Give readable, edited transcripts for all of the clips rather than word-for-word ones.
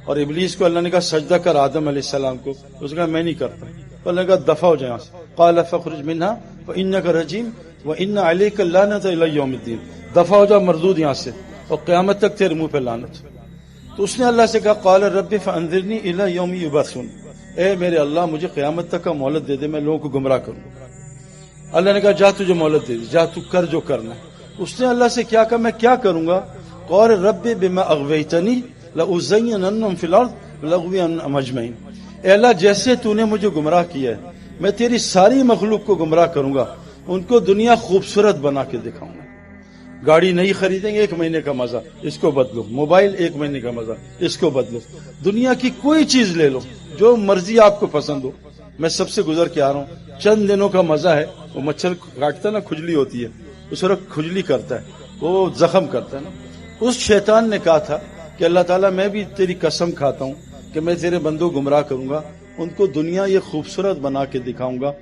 اور ابلیس کو اللہ نے کہا سجدہ کر آدم علیہ السلام کو، اس نے کہا میں نہیں کرتا، تو اللہ نے کہا دفع ہو جائے یہاں سے، قال فاخرج منها فانك رجیم وان عليك اللعنة الى يوم الدین، دفع ہو جا مردود یہاں سے، اور قیامت تک تیرے منہ پہ لعنت۔ تو اس نے اللہ سے کہا قال رب فانذرنی الى یوم یبعثون، اے میرے اللہ مجھے قیامت تک کا مہلت دے دے، میں لوگوں کو گمراہ کروں۔ اللہ نے کہا جا تجھے مہلت دے دی، جا تو کر جو کرنا ہے۔ اس نے اللہ سے کیا کہا میں کیا کروں گا؟ قال رب بما اغویتنی لأزیننہم فی الارض ولأغوینہم اجمعین، اے اللہ جیسے تو نے مجھے گمراہ کیا ہے میں تیری ساری مخلوق کو گمراہ کروں گا، ان کو دنیا خوبصورت بنا کے دکھاؤں گا۔ گاڑی نہیں خریدیں گے 1 مہینے کا مزہ، اس کو بدلو، موبائل 1 مہینے کا مزہ، اس کو بدلو، دنیا کی کوئی چیز لے لو جو مرضی آپ کو پسند ہو۔ میں سب سے گزر کے آ رہا ہوں، چند دنوں کا مزہ ہے، وہ مچھر کاٹتا نا کھجلی ہوتی ہے، اس وقت کھجلی کرتا ہے، وہ زخم کرتا ہے نا۔ اس شیطان نے کہا تھا کہ اللہ تعالیٰ میں بھی تیری قسم کھاتا ہوں کہ میں تیرے بندوں گمراہ کروں گا، ان کو دنیا یہ خوبصورت بنا کے دکھاؤں گا،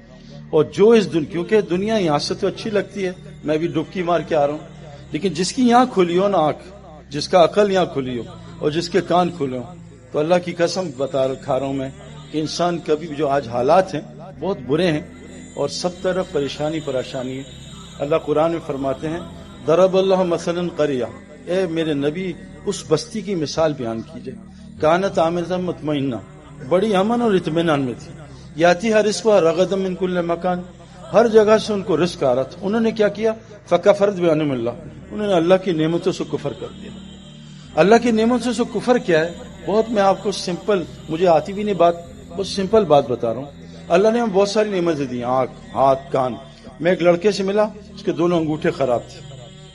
اور جو اس دنیا، کیونکہ دنیا یہاں سے تو اچھی لگتی ہے، میں بھی ڈبکی مار کے آ رہا ہوں، لیکن جس کی یہاں کھلی ہو نا آنکھ، جس کا عقل یہاں کھلی ہو اور جس کے کان کھلے ہوں، تو اللہ کی قسم کھا رہا ہوں میں کہ انسان کبھی بھی، جو آج حالات ہیں بہت برے ہیں اور سب طرف پریشانی ہے۔ اللہ قرآن میں فرماتے ہیں ضرب اللہ مثلا قریہ، اے میرے نبی اس بستی کی مثال بیان کیجئے، کانت آمنۃ مطمئنہ، بڑی امن اور اطمینان میں تھی، یاتی ہر رزقها رغدا من کل مکان، ہر جگہ سے ان کو رزق آ رہا تھا، انہوں نے کیا کیا؟ فکفرت بانعم اللہ، انہوں نے اللہ کی نعمتوں سے کفر کر دیا۔ اللہ کی نعمتوں سے کفر کیا ہے؟ بہت میں آپ کو سمپل، مجھے آتی بھی نہیں بات، بہت سمپل بات بتا رہا ہوں۔ اللہ نے ہمیں بہت ساری نعمتیں دی، آنکھ، ہاتھ، کان۔ میں ایک لڑکے سے ملا، اس کے دونوں انگوٹھے خراب تھے،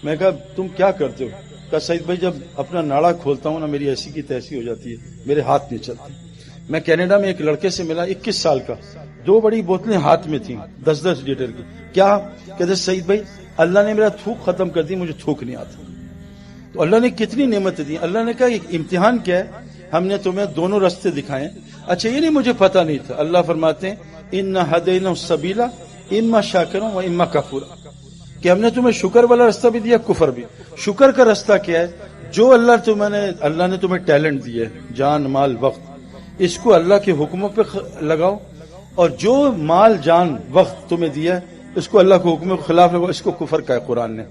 میں کہا تم کیا کرتے ہو؟ کہا سعید بھائی جب اپنا ناڑا کھولتا ہوں نا میری ایسی کی تیسی ہو جاتی ہے، میرے ہاتھ نہیں چلتے۔ میں کینیڈا میں ایک لڑکے سے ملا 21 سال کا، 2 بڑی بوتلیں ہاتھ میں تھیں 10-10 لیٹر کی، کیا کہتے سعید بھائی اللہ نے میرا تھوک ختم کر دی، مجھے تھوک نہیں آتا۔ تو اللہ نے کتنی نعمتیں دی۔ اللہ نے کہا ایک امتحان کیا ہے، ہم نے تمہیں دونوں راستے دکھائے۔ اچھا یہ نہیں مجھے پتہ نہیں تھا، اللہ فرماتے ہیں اِنَّا هَدَيْنَاهُ السَّبِيلَ إِمَّا شَاكِرًا وَإِمَّا كَفُورًا، کہ ہم نے تمہیں شکر والا راستہ بھی دیا، کفر بھی۔ شکر کا راستہ کیا ہے؟ جو اللہ نے تمہیں ٹیلنٹ دیا ہے، جان، مال، وقت، اس کو اللہ کے حکموں پہ لگاؤ، اور جو مال، جان، وقت تمہیں دیا ہے اس کو اللہ کے حکموں کے خلاف لگاؤ، اس کو کفر کا ہے قرآن نے۔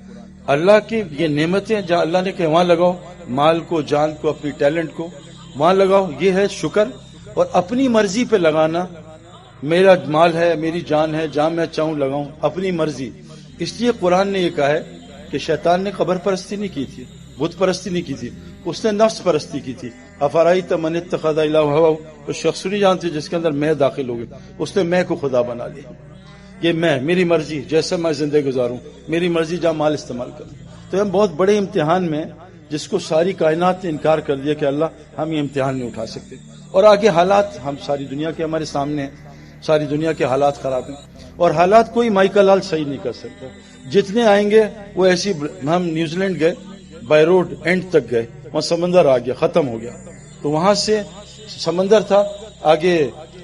اللہ کی یہ نعمتیں جہاں اللہ نے کہ وہاں لگاؤ، مال کو، جان کو، اپنی ٹیلنٹ کو وہاں لگاؤ، یہ ہے شکر۔ اور اپنی مرضی پہ لگانا، میرا مال ہے، میری جان ہے، جہاں میں چاہوں لگاؤں، اپنی مرضی۔ اس لیے قرآن نے یہ کہا ہے کہ شیطان نے قبر پرستی نہیں کی تھی، بت پرستی نہیں کی تھی، اس نے نفس پرستی کی تھی۔ افرائیت من اتخذ الہ ہوا، اس شخص نہیں جانتے جس کے اندر میں داخل ہو گئی، اس نے میں کو خدا بنا لیا۔ یہ میں، میری مرضی، جیسا میں زندگی گزاروں، میری مرضی جہاں مال استعمال کروں۔ تو ہم بہت بڑے امتحان میں، جس کو ساری کائنات نے انکار کر دیا کہ اللہ ہم یہ امتحان نہیں اٹھا سکتے۔ اور آگے حالات ہم ساری دنیا کے ہمارے سامنے ہیں، ساری دنیا کے حالات خراب ہیں، اور حالات کوئی مائیکل لال صحیح نہیں کر سکتا۔ جتنے آئیں گے وہ ایسی، ہم نیوزی لینڈ گئے، بائی روڈ اینڈ تک گئے، وہاں سمندر آ گیا، ختم ہو گیا، تو وہاں سے سمندر تھا، آگے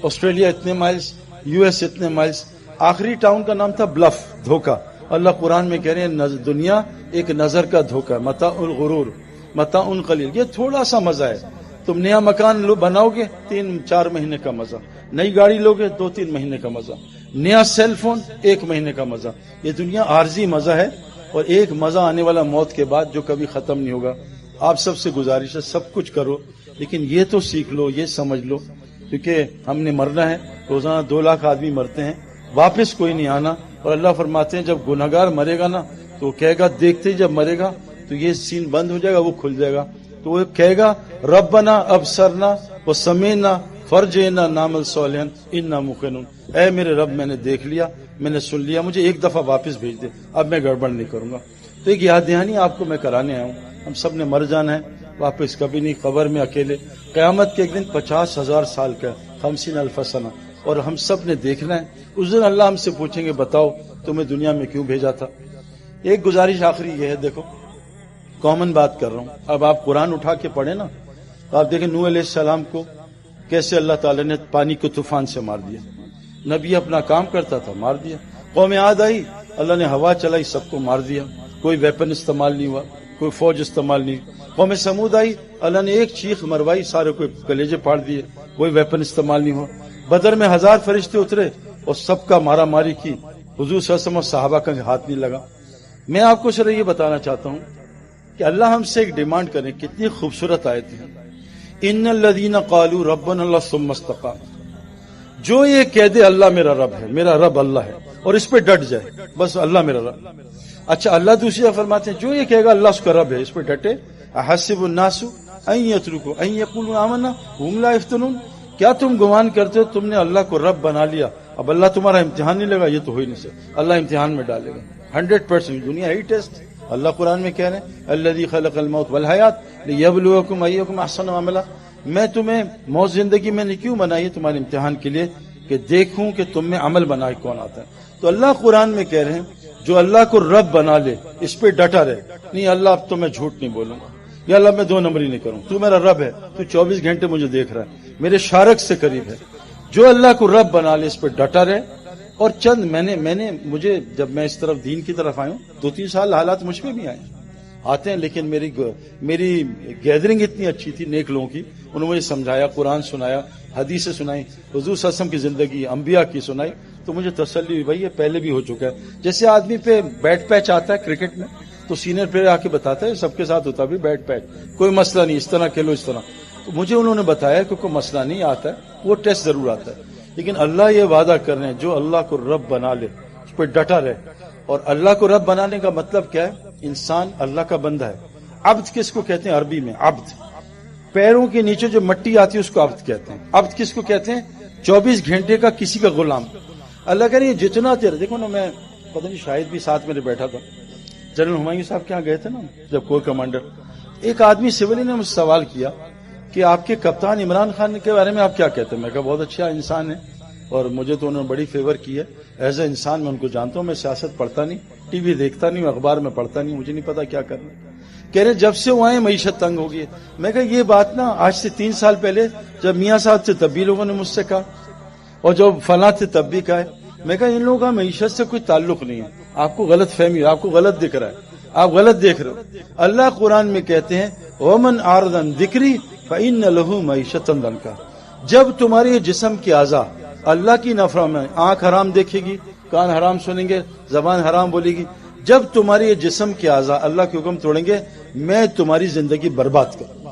آسٹریلیا اتنے مائلز، یو ایس اتنے مائلز، آخری ٹاؤن کا نام تھا بلف، دھوکہ۔ اللہ قرآن میں کہہ رہے ہیں دنیا ایک نظر کا دھوکہ، متاع الغرور، متاع قلیل، یہ تھوڑا سا مزہ ہے۔ تم نیا مکان بناؤ گے 3-4 مہینے کا مزہ، نئی گاڑی لوگے 2-3 مہینے کا مزہ، نیا سیل فون 1 مہینے کا مزہ۔ یہ دنیا عارضی مزہ ہے، اور ایک مزہ آنے والا موت کے بعد جو کبھی ختم نہیں ہوگا۔ آپ سب سے گزارش ہے سب کچھ کرو، لیکن یہ تو سیکھ لو، یہ سمجھ لو، کیونکہ ہم نے مرنا ہے، روزانہ 2 لاکھ آدمی مرتے ہیں، واپس کوئی نہیں آنا۔ اور اللہ فرماتے ہیں جب گنہگار مرے گا نا تو وہ کہے گا، دیکھتے ہی جب مرے گا تو یہ سین بند ہو جائے گا، وہ کھل جائے گا، تو وہ کہے گا ربنا ابصرنا وسمعنا فرجعنا نعمل صالحا انا موقنون، اے میرے رب میں نے دیکھ لیا، میں نے سن لیا، مجھے ایک دفعہ واپس بھیج دے، اب میں گڑبڑ نہیں کروں گا۔ تو ایک یاد دہانی آپ کو میں کرانے آیا ہوں، ہم سب نے مر جانا ہے، واپس کبھی نہیں، قبر میں اکیلے۔ قیامت کے ایک دن 50,000 سال کا، 50,000 سنہ، اور ہم سب نے دیکھنا ہے۔ اس دن اللہ ہم سے پوچھیں گے بتاؤ تمہیں دنیا میں کیوں بھیجا تھا۔ ایک گزارش آخری یہ ہے، دیکھو کامن بات کر رہا ہوں، اب آپ قرآن اٹھا کے پڑھیں نا، تو آپ دیکھیں نوح علیہ السلام کو کیسے اللہ تعالیٰ نے پانی کو طوفان سے مار دیا، نبی اپنا کام کرتا تھا، مار دیا۔ قوم عاد آئی، اللہ نے ہوا چلائی، سب کو مار دیا، کوئی ویپن استعمال نہیں ہوا، کوئی فوج استعمال نہیں، قوم سمود آئی، اللہ نے ایک چیخ مروائی، سارے کو کلیجے پاڑ دیے، کوئی ویپن استعمال نہیں ہوا۔ بدر میں 1000 فرشتے اترے اور سب کا مارا ماری کی، حضور صلی اللہ علیہ وسلم اور صحابہ کا ہاتھ نہیں لگا۔ میں آپ کو صرف یہ بتانا چاہتا ہوں کہ اللہ ہم سے ایک ڈیمانڈ کرے، کتنی خوبصورت آیت ہے، ان الذین قالوا ربنا اللہ ثم استقاموا، جو یہ کہہ دے اللہ میرا رب ہے، میرا رب اللہ ہے، اور اس پہ ڈٹ جائے، بس اللہ میرا رب۔ اچھا اللہ دوسری جگہ فرماتے ہیں جو یہ کہے گا اللہ اس کا رب ہے، اس پہ ڈٹے۔ احسب الناس ان یترکوا ان یقولوا آمنا وهم لا یفتنون، کیا تم گمان کرتے ہو تم نے اللہ کو رب بنا لیا، اب اللہ تمہارا امتحان نہیں لگا؟ یہ تو ہو ہی نہیں سکتا، اللہ امتحان میں ڈالے گا 100%۔ دنیا ہی ٹیسٹ، اللہ قرآن میں کہہ رہے ہیں الذی خلق الموت والحیات لیبلوکم ایکم احسن عملا، میں تمہیں موت زندگی میں نے کیوں بنائی؟ تمہارے امتحان کے لیے کہ دیکھوں کہ تم میں عمل بنا کے کون آتا ہے۔ تو اللہ قرآن میں کہہ رہے ہیں جو اللہ کو رب بنا لے اس پہ ڈٹا رہے، نہیں اللہ اب تو میں جھوٹ نہیں بولوں گا، یا اللہ میں 2 نمبری نہیں کروں، تو میرا رب ہے، تو 24 گھنٹے مجھے دیکھ رہا ہے، میرے شارک سے قریب ہے۔ جو اللہ کو رب بنا لے اس پہ ڈٹا رہے۔ اور چند مجھے جب میں اس طرف دین کی طرف آیا ہوں 2-3 سال حالات مجھ پہ بھی آتے ہیں، لیکن میری گیدرنگ اتنی اچھی تھی نیک لوگوں کی، انہوں نے مجھے سمجھایا، قرآن سنایا، حدیثیں سنائی، حضور صلی اللہ علیہ وسلم کی زندگی، انبیاء کی سنائی، تو مجھے تسلی ہوئی بھائی یہ پہلے بھی ہو چکا ہے۔ جیسے آدمی پہ بیٹ پیچ آتا ہے کرکٹ میں تو سینئر پلیئر آ کے بتاتا ہے سب کے ساتھ ہوتا بھی بیٹ پیچ، کوئی مسئلہ نہیں، اس طرح کھیلو اس طرح۔ تو مجھے انہوں نے بتایا کہ کوئی مسئلہ نہیں آتا ہے، وہ ٹیسٹ ضرور آتا ہے، لیکن اللہ یہ وعدہ کر رہے ہیں جو اللہ کو رب بنا لے اس پہ ڈٹا رہے۔ اور اللہ کو رب بنانے کا مطلب کیا ہے؟ انسان اللہ کا بندہ ہے۔ عبد کس کو کہتے ہیں عربی میں؟ عبد، پیروں کے نیچے جو مٹی آتی ہے اس کو عبد کہتے ہیں۔ عبد کس کو کہتے ہیں؟ 24 گھنٹے کا کسی کا غلام۔ اللہ کہہ رہے ہیں جتنا دیر، دیکھو نا، میں پتہ نہیں شاید بھی ساتھ میرے بیٹھا تھا، جنرل ہمایوں صاحب کے یہاں گئے تھے نا جب کور کمانڈر، ایک آدمی سولی نے مجھ سے سوال کیا کہ آپ کے کپتان عمران خان کے بارے میں آپ کیا کہتے ہیں؟ میں کہا بہت اچھا انسان ہے اور مجھے تو انہوں نے بڑی فیور کی ہے، ایز اے انسان میں ان کو جانتا ہوں، میں سیاست پڑھتا نہیں، ٹی وی دیکھتا نہیں، اخبار میں پڑھتا نہیں، مجھے نہیں پتا کیا کرنا۔ کہہ رہے جب سے وہ آئے معیشت تنگ ہو گئی ہے۔ میں کہا یہ بات نا آج سے 3 سال پہلے جب میاں صاحب سے تب بھی لوگوں نے مجھ سے کہا، اور جب فلاں سے تب بھی کہا ہے۔ میں کہا ان لوگوں کا معیشت سے کوئی تعلق نہیں ہے، آپ کو غلط فہمی ہے، آپ کو غلط دکھ رہا ہے، آپ غلط دیکھ رہے ہو۔ اللہ قرآن میں کہتے ہیں وَمَنْ أَعْرَضَ عَنْ ذِكْرِي فَإِنَّ لَهُ مَعِيشَةً ضَنْكًا، جب تمہاری یہ جسم کی اعضاء اللہ کی نافرمانی، آنکھ حرام دیکھے گی، کان حرام سنیں گے، زبان حرام بولے گی، جب تمہاری یہ جسم کے اعضاء اللہ کے حکم توڑیں گے میں تمہاری زندگی برباد کروں۔